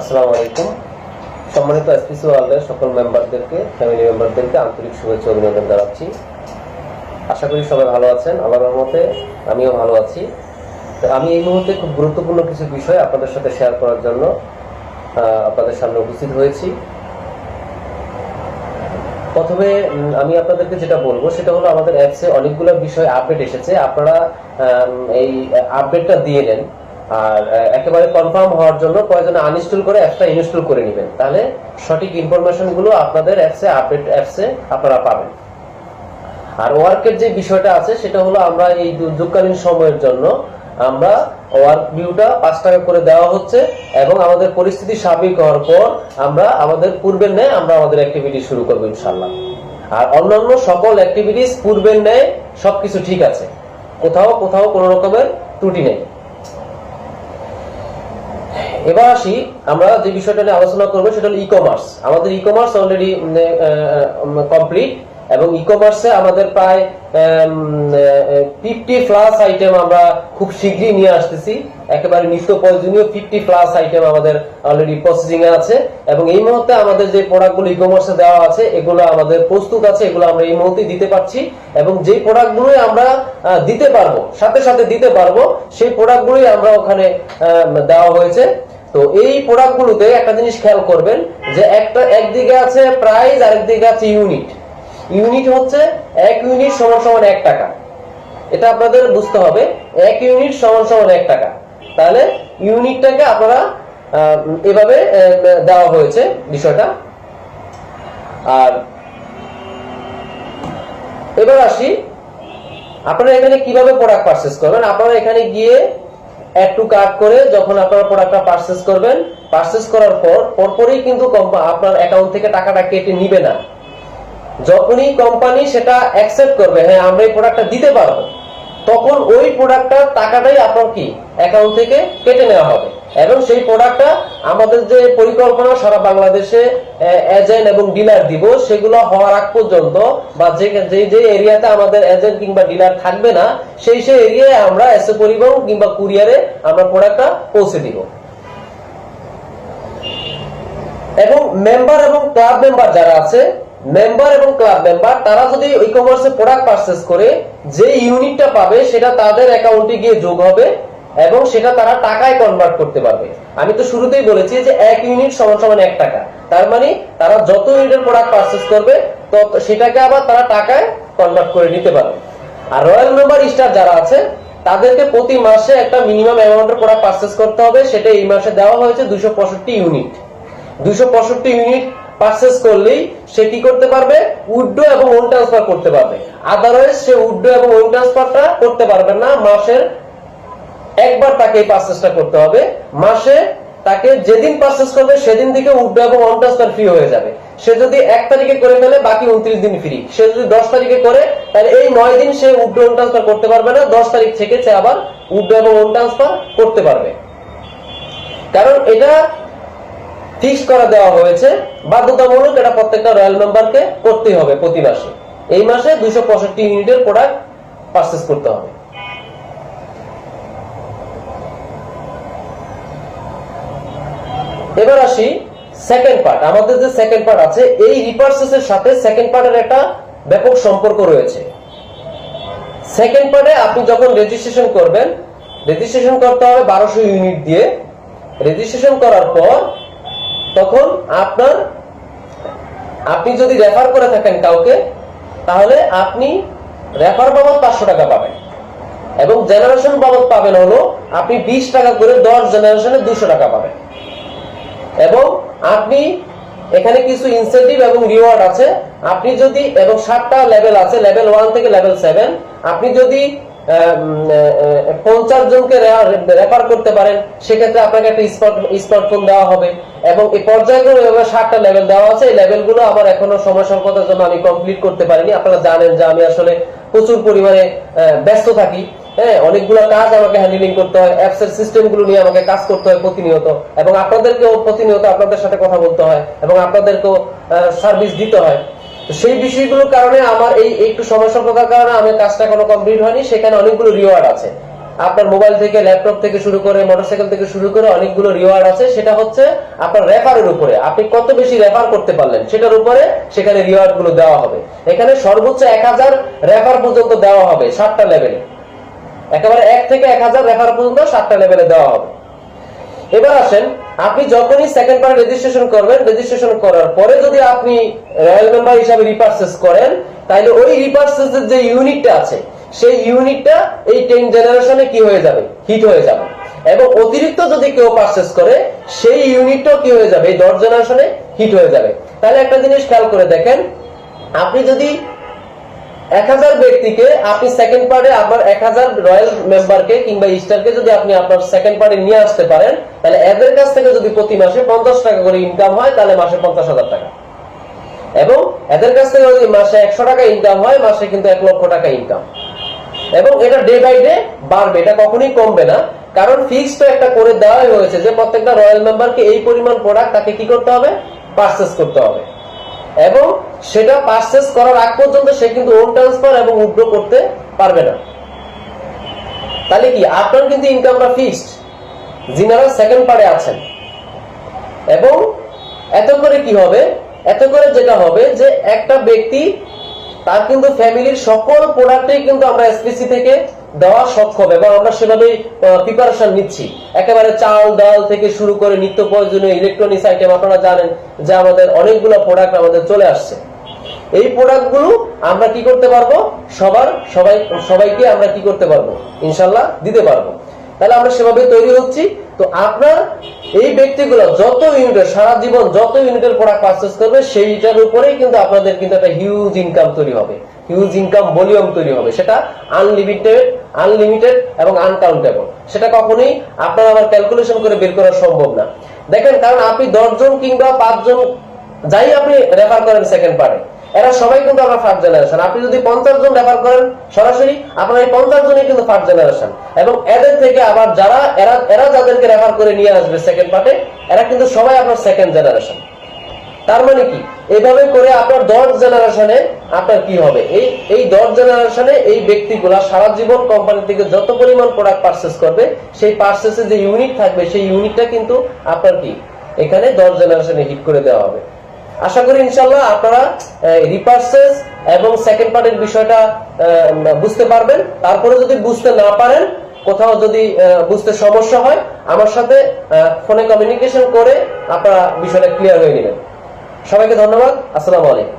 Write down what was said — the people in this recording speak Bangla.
আসসালামু আলাইকুম। সম্মানিত এসপিসি ওয়ার্ল্ডের সকল মেম্বারদেরকে, ফ্যামিলি মেম্বারদেরকে আন্তরিক শুভেচ্ছা অভিনন্দন জানাচ্ছি। আশা করি সবাই ভালো আছেন। আল্লাহর রহমতে আমিও ভালো আছি। তো আমি এই মুহূর্তে খুব গুরুত্বপূর্ণ কিছু বিষয় আপনাদের সাথে শেয়ার করার জন্য আপনাদের সামনে উপস্থিত হয়েছি। প্রথমে আমি আপনাদেরকে যেটা বলবো সেটা হলো, আমাদের অ্যাপসে অনেকগুলো বিষয় আপডেট এসেছে। আপনারা এই আপডেটটা দিয়ে নেন, আর একেবারে কনফার্ম হওয়ার জন্য প্রয়োজনে আনইনস্টল করে অ্যাপসটা ইনস্টল করে নেবেন। তাহলে সঠিক ইনফরমেশন গুলো আপনাদের আপডেট অ্যাপসে আপনারা পাবেন। আর ওয়ার্কের যে বিষয়টা আছে সেটা হলো, আমরা এই দুর্যোগকালীন সময়ের জন্য আমরা ওয়ার্ক ভিউটা 5 টাকা করে দেওয়া হচ্ছে, এবং আমাদের পরিস্থিতি স্বাভাবিক হওয়ার পর আমরা আমাদের পূর্বের ন্যায় আমরা আমাদের অ্যাক্টিভিটি শুরু করবো ইনশাআল্লাহ। আর অন্যান্য সকল অ্যাক্টিভিটিস পূর্বের ন্যায় সবকিছু ঠিক আছে, কোথাও কোথাও কোনো রকমের ত্রুটি নেই। এবার আসি, আমরা যে বিষয়টা নিয়ে আলোচনা করবো সেটা হলো ই-কমার্স। আমাদের ই-কমার্স অলরেডি কমপ্লিট, এবং ই-কমার্সে আমাদের প্রায় 50+ আইটেম আমরা খুব শীঘ্রই নিয়ে আসতেছি। একেবারে নিত্য প্রয়োজনীয় 50+ আইটেম আমাদের অলরেডি প্রসেসিং এ আছে, এবং এই মুহূর্তে আমাদের যে প্রোডাক্টগুলো ই-কমার্সে দেওয়া আছে এগুলো আমাদের প্রস্তুত আছে, এগুলো আমরা এই মুহূর্তে দিতে পারছি। এবং যে প্রোডাক্টগুলো আমরা দিতে পারবো, সাথে সাথে দিতে পারবো, সেই প্রোডাক্টগুলোই আমরা ওখানে দেওয়া হয়েছে। তো এই প্রোডাক্টগুলোতে একটা জিনিস খেয়াল করবেন যে একদিকে আছে প্রাইস, আরেকদিকে আছে ইউনিট। ইউনিট হচ্ছে 1 ইউনিট সমান সমান 1 টাকা। এটা আপনাদের বুঝতে হবে, 1 ইউনিট সমান সমান 1 টাকা। তাহলে ইউনিটটাকে আপনারা এভাবে দেওয়া হয়েছে বিষয়টা। আর এবার আসি, আপনারা এখানে কিভাবে প্রোডাক্ট পারচেজ করবেন। আপনারা এখানে গিয়ে অ্যাড টু কার্ট করে যখন আপনারা প্রোডাক্টটা পারচেজ করবেন, পারচেজ করার পর পরপরই কিন্তু আপনার অ্যাকাউন্ট থেকে টাকাটা কেটে নিবে না। যখনই কোম্পানি সেটা অ্যাকসেপ্ট করবে, হ্যাঁ আমরা এই প্রোডাক্টটা দিতে পারবো, তখন ওই প্রোডাক্টটার টাকাটাই আপনার কি অ্যাকাউন্ট থেকে কেটে নেওয়া হবে। এবং সেই প্রোডাক্টটা আমাদের যে পরিকল্পনা সারা বাংলাদেশে এজেন্ট এবং ডিলার দিব, সেগুলো হওয়ার আগ পর্যন্ত, বা যে এরিয়াতে আমাদের এজেন্ট কিংবা ডিলার থাকবে না, সেই এরিয়ায় আমরা এসএ পরিবহন কিংবা কুরিয়ারে আমরা প্রোডাক্টটা পৌঁছে দিব। এবং মেম্বার এবং ক্লাব মেম্বার যারা আছে, মেম্বার এবং ক্লাব মেম্বার তারা যদি ই-কমার্সে প্রোডাক্ট পারচেজ করে, যে ইউনিটটা পাবে সেটা তাদের অ্যাকাউন্টে গিয়ে যোগ হবে, এবং সেটা তারা টাকায় কনভার্ট করতে পারবে। আমি তো শুরুতেই বলেছি যে 1 ইউনিট সমান সমান 1 টাকা। তার মানে তারা যত ইউনিটের প্রোডাক্ট পারচেজ করবে তত সেটাকে আবার তারা টাকায় কনভার্ট করে নিতে পারবে। আর রয়্যাল মেম্বার স্টার যারা আছে তাদেরকে প্রতি মাসে একটা মিনিমাম অ্যামাউন্টের প্রোডাক্ট পারচেজ করতে হবে। সেটা এই মাসে দেওয়া হয়েছে 265 ইউনিট। 265 ইউনিট পারচেজ করলেই সে কি করতে পারবে, উইথড্র এবং ওন ট্রান্সফার করতে পারবে। আদারওয়াইজ সে উইথড্র এবং ওন ট্রান্সফারটা করতে পারবে না। মাসের একবার তাকে এই পারচেজটা করতে হবে। মাসে তাকে যেদিন পারচেজ করবে সেদিন থেকে উইথড্র এবং ওন ট্রান্সফার ফ্রি হয়ে যাবে। সে যদি 1 তারিখে করে ফেলে, বাকি 29 দিন ফ্রি। সে যদি 10 তারিখে করে, তাহলে এই 9 দিন সে উইথড্র ওন ট্রান্সফার করতে পারবে না। 10 তারিখ থেকে সে আবার উইথড্র এবং ওন ট্রান্সফার করতে পারবে। কারণ এটা ফিক্স করা দেওয়া হয়েছে, বাধ্যতামূলক। এটা প্রত্যেকটা রয়্যাল মেম্বারকে করতেই হবে প্রতি মাসে। এই মাসে 265 ইউনিটের প্রোডাক্ট পারচেজ করতে হবে। এবার আসি সেকেন্ড পার্ট। আমাদের যে সেকেন্ড পার্ট আছে, এই রিপারচেজের সাথে সেকেন্ড পার্টের একটা ব্যাপক সম্পর্ক রয়েছে। সেকেন্ড পার্টে আপনি যখন রেজিস্ট্রেশন করবেন, রেজিস্ট্রেশন করতে হবে 1200 ইউনিট দিয়ে। রেজিস্ট্রেশন করার পর তখন আপনি যদি রেফার করে থাকেন কাউকে, তাহলে আপনি রেফার বাবদ 500 টাকা পাবেন, এবং জেনারেশন বাবদ পাবেন হলো আপনি 20 টাকা করে 10 জেনারেশনে 200 টাকা পাবেন। এবং আপনি এখানে কিছু ইনসেন্টিভ এবং রিওয়ার্ড আছে। আপনি যদি, এবং 7টা লেভেল আছে, লেভেল 1 থেকে লেভেল 7। আপনি যদি 50 জনকে রেফার করতে পারেন, সেক্ষেত্রে আপনাকে একটা স্মার্টফোন দেওয়া হবে। এবং এই পর্যায়গুলো 7টা লেভেল দেওয়া আছে। এই লেভেলগুলো আমার এখনো সময় স্বল্পতার জন্য আমি কমপ্লিট করতে পারিনি। আপনারা জানেন যে আমি আসলে প্রচুর পরিমাণে ব্যস্ত থাকি। হ্যাঁ, অনেকগুলো কাজ আমাকে হ্যান্ডেলিং করতে হয়, অ্যাপস এর সিস্টেমগুলো নিয়ে আমাকে কাজ করতে হয় প্রতিনিয়ত, এবং আপনাদেরকেও প্রতিনিয়ত আপনাদের সাথে কথা বলতে হয়, এবং আপনাদেরকেও সার্ভিস দিতে হয়। সেই বিষয়গুলোর কারণে আমার এই একটু সময় স্বল্পতার কারণে আমার কাজটা এখনো কমপ্লিট হয়নি। সেখানে অনেকগুলো রিওয়ার্ড আছে। আপনার মোবাইল থেকে, ল্যাপটপ থেকে শুরু করে, মোটরসাইকেল থেকে শুরু করে অনেকগুলো রিওয়ার্ড আছে। সেটা হচ্ছে আপনার রেফারের উপরে, আপনি কত বেশি রেফার করতে পারলেন সেটার উপরে সেখানে রিওয়ার্ড গুলো দেওয়া হবে। এখানে সর্বোচ্চ 1000 রেফার পর্যন্ত দেওয়া হবে 7টা লেভেলে, একেবারে 1 থেকে 1000 রেফার পর্যন্ত 7টা লেভেলে দেওয়া হবে। এবার আসেন, আপনি যখনই সেকেন্ড পার্টি রেজিস্ট্রেশন করবেন, রেজিস্ট্রেশন করার পরে যদি আপনি রয়্যাল মেম্বার হিসাবে রিপারচেজ করেন, তাহলে ওই রিপারচেজের যে ইউনিটটা আছে সেই ইউনিটটা এই 10 জেনারেশনে কি হয়ে যাবে, হিট হয়ে যাবে। এবং অতিরিক্ত যদি কেউ পারচেজ করে সেই ইউনিটটাও কি হয়ে যাবে, এই 10 জেনারেশনে হিট হয়ে যাবে। তাহলে একটা জিনিস খেয়াল করে দেখেন, আপনি যদি 1000 ব্যক্তিকে আপনি সেকেন্ড পার্টে আপনার 1000 রয়্যাল মেম্বারকে কিংবা স্টারকে যদি আপনি আপনার সেকেন্ড পার্টে নিয়ে আসতে পারেন, তাহলে এদের কাছ থেকে যদি প্রতি মাসে 50 টাকা করে ইনকাম হয়, তাহলে মাসে 50,000 টাকা। এবং এদের কাছ থেকে যদি মাসে 100 টাকা ইনকাম হয়, মাসে কিন্তু 1 লক্ষ টাকা ইনকাম। এবং এটা ডে বাই ডে বাড়বে, এটা কখনোই কমবে না। কারণ ফিক্সড একটা করে দেওয়াই হয়েছে যে প্রত্যেকটা রয়্যাল মেম্বারকে এই পরিমাণ প্রোডাক্ট তাকে কি করতে হবে, পারচেজ করতে হবে। এবং সেটা পারচেজ করার আগ পর্যন্ত সে কিন্তু ওন ট্রান্সফার এবং উইথড্র করতে পারবে না। তাহলে কি আপনার কিন্তু ইনকামটা ফিক্সড যিনারা সেকেন্ড পার্টে আছেন। এবং এত করে কি হবে, এত করে যেটা হবে যে একটা ব্যক্তি তার কিন্তু ফ্যামিলির সকল প্রোডাক্টই কিন্তু আমরা এসপিসি থেকে দেওয়া সক্ষম, এবং আমরা সেভাবেই প্রিপারেশন নিচ্ছি। একেবারে চাল ডাল থেকে শুরু করে নিত্য প্রয়োজনীয় ইলেকট্রনিক্স আইটেম, আপনারা জানেন যে আমাদের অনেকগুলো প্রোডাক্ট আমাদের চলে আসছে। এই প্রোডাক্টগুলো আমরা কি করতে পারবো, সবাইকে আমরা কি করতে পারবো, ইনশাল্লাহ দিতে পারবো। তাহলে আমরা সেভাবে তৈরি হচ্ছি। তো আপনার এই ব্যক্তিগুলো যত ইউনিটের, সারা জীবন যত ইউনিটের প্রোডাক্ট পারচেজ করবে সেইটার উপরেই কিন্তু আপনাদের কিন্তু একটা হিউজ ইনকাম তৈরি হবে, হিউজ ইনকাম ভলিউম তৈরি হবে। সেটা আনলিমিটেড এবং আনকাউন্টেবল। সেটা কখনোই আপনার আবার ক্যালকুলেশন করে বের করা সম্ভব না। দেখেন, কারণ আপনি 10 জন কিংবা 5 জন যাই আপনি রেফার করেন সেকেন্ড পার্টে, এরা সবাই কিন্তু আপনার ফার্স্ট জেনারেশন। আপনি যদি 50 জন রেফার করেন সরাসরি, আপনার এই 50 জনই কিন্তু ফার্স্ট জেনারেশন। এবং এদের থেকে আবার যারা এরা যাদেরকে রেফার করে নিয়ে আসবে সেকেন্ড পার্টে, এরা কিন্তু সবাই আপনার সেকেন্ড জেনারেশন। তার মানে কি, এইভাবে করে আপনার 10 জেনারেশনে আপনার কি হবে, এই 10 জেনারেশনে এই ব্যক্তিগুলা সারা জীবন কোম্পানি থেকে যত পরিমাণ প্রোডাক্ট পারচেজ করবে, সেই পারচেজে যে ইউনিট থাকবে সেই ইউনিটটা কিন্তু আপনার কি এখানে 10 জেনারেশনে হিট করে দেওয়া হবে। আশা করি ইনশাল্লাহ আপনারা রিপারচেজ এবং সেকেন্ড পার্টের বিষয়টা বুঝতে পারবেন। তারপরে যদি বুঝতে না পারেন, কোথাও যদি বুঝতে সমস্যা হয়, আমার সাথে ফোনে কমিউনিকেশন করে আপনারা বিষয়টা ক্লিয়ার হয়ে নেবেন। সবাইকে ধন্যবাদ। আসসালামু আলাইকুম।